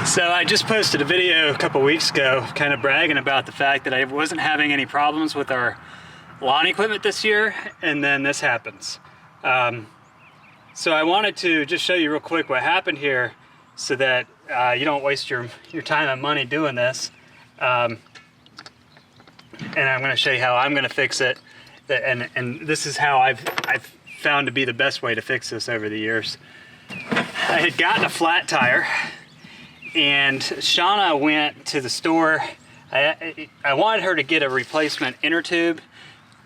So I just posted a video a couple weeks ago kind of bragging about the fact that I wasn't having any problems with our lawn equipment this year, and then this happens. So I wanted to just show you real quick what happened here so that you don't waste your time and money doing this. And I'm going to show you how I'm going to fix it. And this is how I've found to be the best way to fix this over the years. I had gotten a flat tire, and Shauna went to the store. I wanted her to get a replacement inner tube,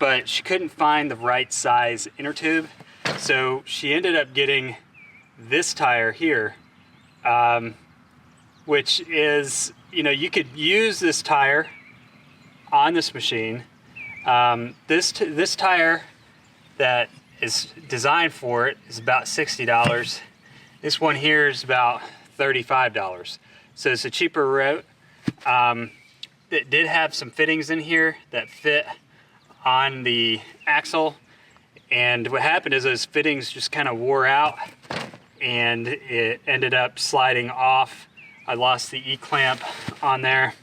but she couldn't find the right size inner tube. So she ended up getting this tire here, which is, you could use this tire on this machine. This tire that is designed for it is about $60. This one here is about $35. So it's a cheaper route. It did have some fittings in here that fit on the axle, and what happened is those fittings just kind of wore out and it ended up sliding off. I lost the E-clamp on there,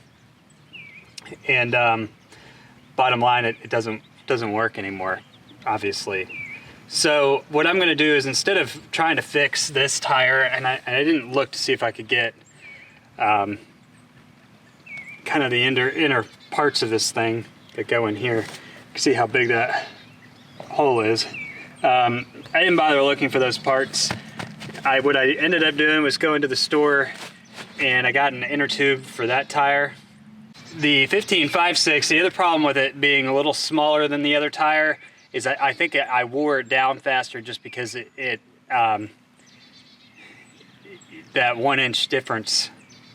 and bottom line, it doesn't work anymore, obviously. So what I'm going to do is, instead of trying to fix this tire, and I didn't look to see if I could get kind of the inner parts of this thing that go in here. You can see how big that hole is. I didn't bother looking for those parts. What I ended up doing was going to the store, and I got an inner tube for that tire. The 15.56, the other problem with it being a little smaller than the other tire is I think I wore it down faster just because that 1 inch difference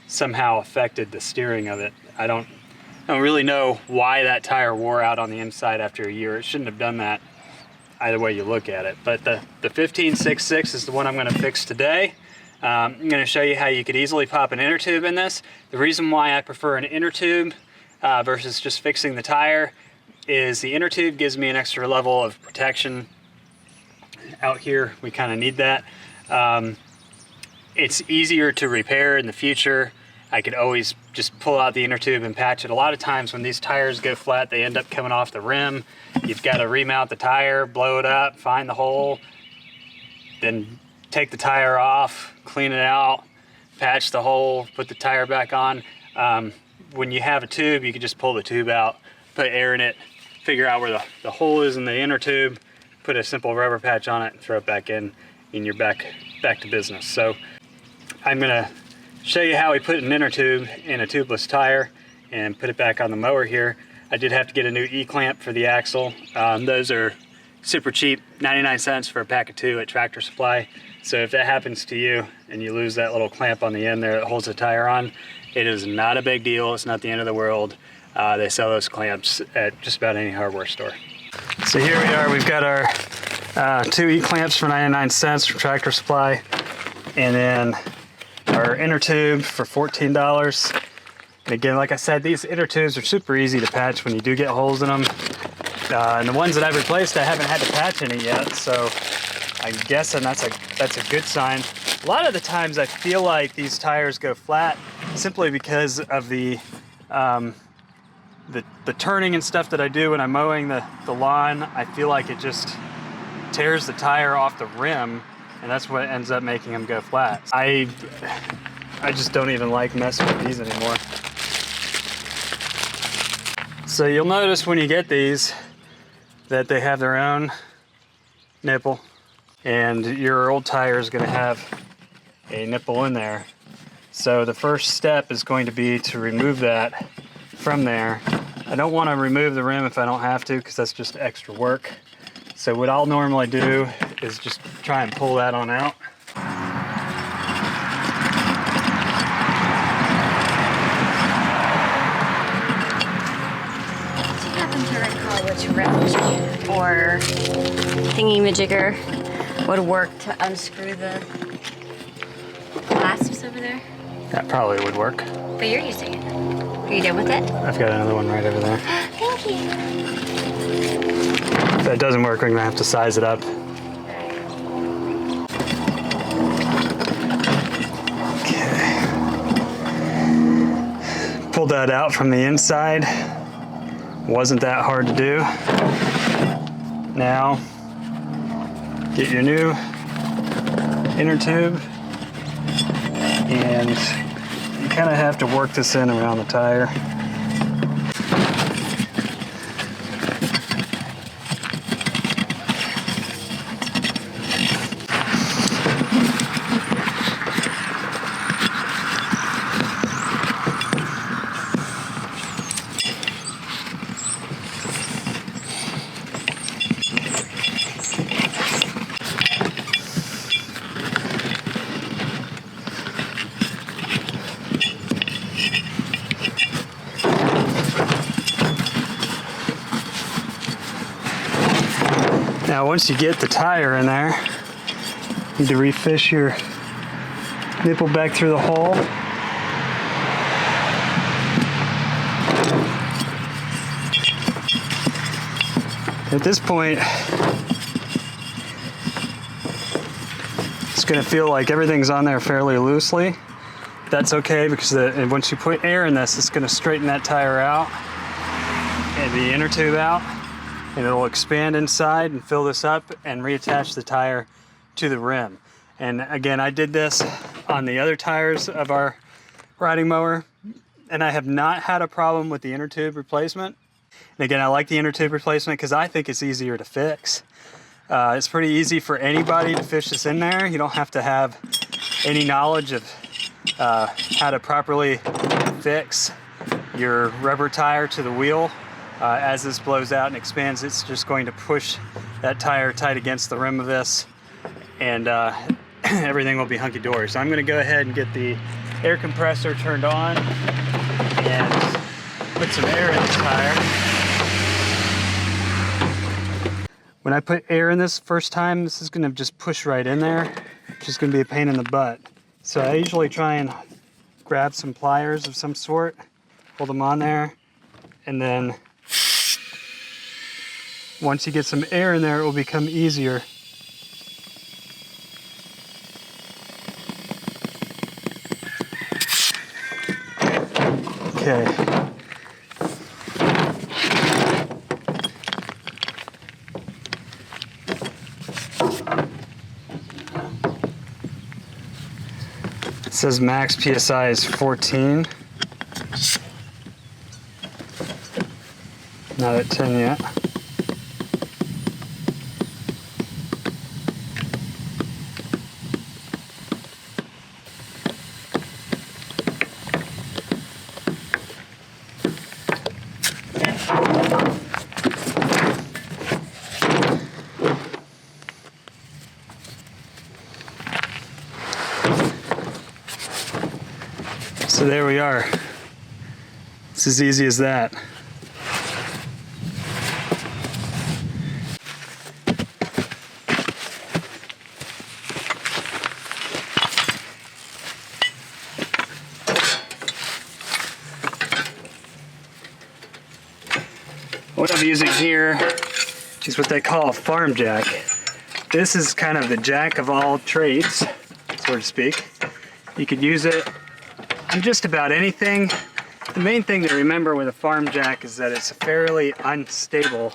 somehow affected the steering of it. I don't really know why that tire wore out on the inside after a year. It shouldn't have done that either way you look at it. But the 15.66 is the one I'm going to fix today. I'm going to show you how you could easily pop an inner tube in this. The reason why I prefer an inner tube versus just fixing the tire is the inner tube gives me an extra level of protection. Out here, we kind of need that. It's easier to repair in the future. I could always just pull out the inner tube and patch it. A lot of times when these tires go flat, they end up coming off the rim. You've got to remount the tire, blow it up, find the hole, then take the tire off, clean it out, patch the hole, put the tire back on. When you have a tube, you can just pull the tube out, put air in it, figure out where the hole is in the inner tube, put a simple rubber patch on it, and throw it back in, and you're back to business. So I'm gonna show you how we put an inner tube in a tubeless tire and put it back on the mower here. I did have to get a new E-clamp for the axle. Those are super cheap, 99 cents for a pack of 2 at Tractor Supply. So if that happens to you and you lose that little clamp on the end there that holds the tire on, it is not a big deal. It's not the end of the world. They sell those clamps at just about any hardware store. So here we are. We've got our 2 E-clamps for 99 cents from Tractor Supply, and then our inner tube for $14. And again, like I said, these inner tubes are super easy to patch when you do get holes in them. And the ones that I've replaced, I haven't had to patch any yet, so I'm guessing that's a good sign. A lot of the times I feel like these tires go flat simply because of the turning and stuff that I do when I'm mowing the lawn. I feel like it just tears the tire off the rim, and that's what ends up making them go flat. I just don't even like messing with these anymore. So you'll notice when you get these that they have their own nipple, and your old tire is going to have a nipple in there. So the first step is going to be to remove that from there. I don't want to remove the rim if I don't have to, because that's just extra work. So what I'll normally do is just try and pull that on out. Do you happen to recall which wrench or thingy-majigger would work to unscrew the clasps over there? That probably would work. But you're using it. Are you done with it? I've got another one right over there. Thank you. If that doesn't work, we're gonna have to size it up. Okay. pulled that out from the inside. Wasn't that hard to do. Now, get your new inner tube, and you kind of have to work this in around the tire. Now once you get the tire in there, you need to refish your nipple back through the hole. At this point, it's going to feel like everything's on there fairly loosely. That's okay, because once you put air in this, it's going to straighten that tire out and the inner tube out. And it'll expand inside and fill this up and reattach the tire to the rim. And again, I did this on the other tires of our riding mower, and I have not had a problem with the inner tube replacement. And again, I like the inner tube replacement because I think it's easier to fix. It's pretty easy for anybody to fish this in there. You don't have to have any knowledge of how to properly fix your rubber tire to the wheel. As this blows out and expands, it's just going to push that tire tight against the rim of this, and everything will be hunky-dory. So I'm going to go ahead and get the air compressor turned on and put some air in the tire. When I put air in this first time, this is going to just push right in there, which is going to be a pain in the butt. So I usually try and grab some pliers of some sort, hold them on there, and then once you get some air in there, it will become easier. Okay. It says max PSI is 14. Not at 10 yet. So there we are. It's as easy as that. What I'm using here is what they call a farm jack. This is kind of the jack of all trades, so to speak. You could use it on just about anything. The main thing to remember with a farm jack is that it's a fairly unstable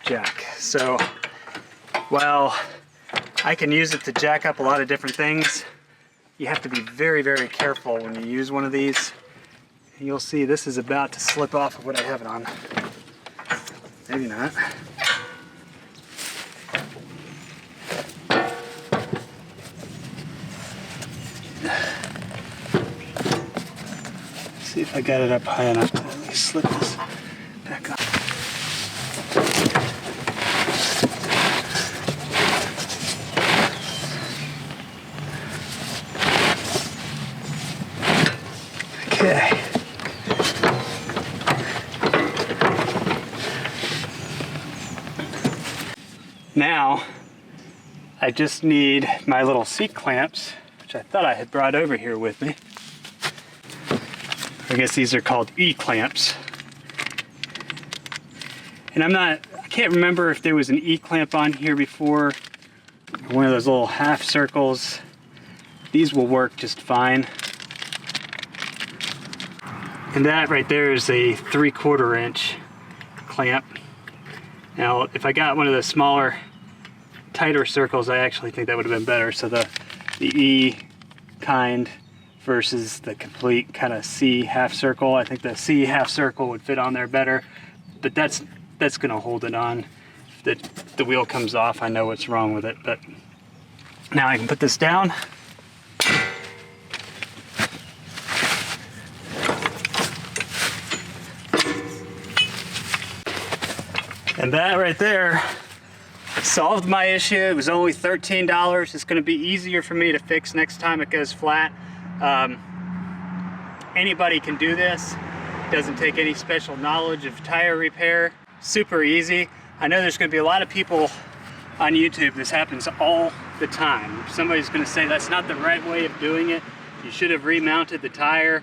jack. So while I can use it to jack up a lot of different things, you have to be very, very careful when you use one of these. You'll see this is about to slip off of what I have it on. Maybe not. See if I got it up high enough to at least slip this back on. Okay. Now, I just need my little seat clamps, which I thought I had brought over here with me. I guess these are called E-clamps. And I can't remember if there was an E-clamp on here before, or one of those little half circles. These will work just fine. And that right there is a 3/4 inch clamp. Now, if I got one of the smaller, tighter circles, I actually think that would have been better. So the E kind versus the complete kind of C half circle. I think the C half circle would fit on there better, but that's gonna hold it on. If the wheel comes off, I know what's wrong with it. But now I can put this down. And that right there solved my issue. It was only $13. It's gonna be easier for me to fix next time it goes flat. Anybody can do this. Doesn't take any special knowledge of tire repair. Super easy. I know there's gonna be a lot of people on YouTube, this happens all the time. Somebody's gonna say that's not the right way of doing it. You should have remounted the tire.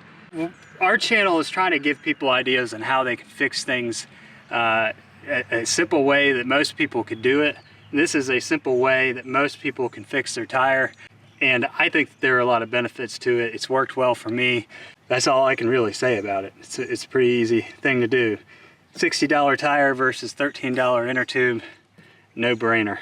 Our channel is trying to give people ideas on how they can fix things a simple way that most people could do it. This is a simple way that most people can fix their tire. And I think there are a lot of benefits to it. It's worked well for me. That's all I can really say about it. It's a pretty easy thing to do. $60 tire versus $13 inner tube, no brainer.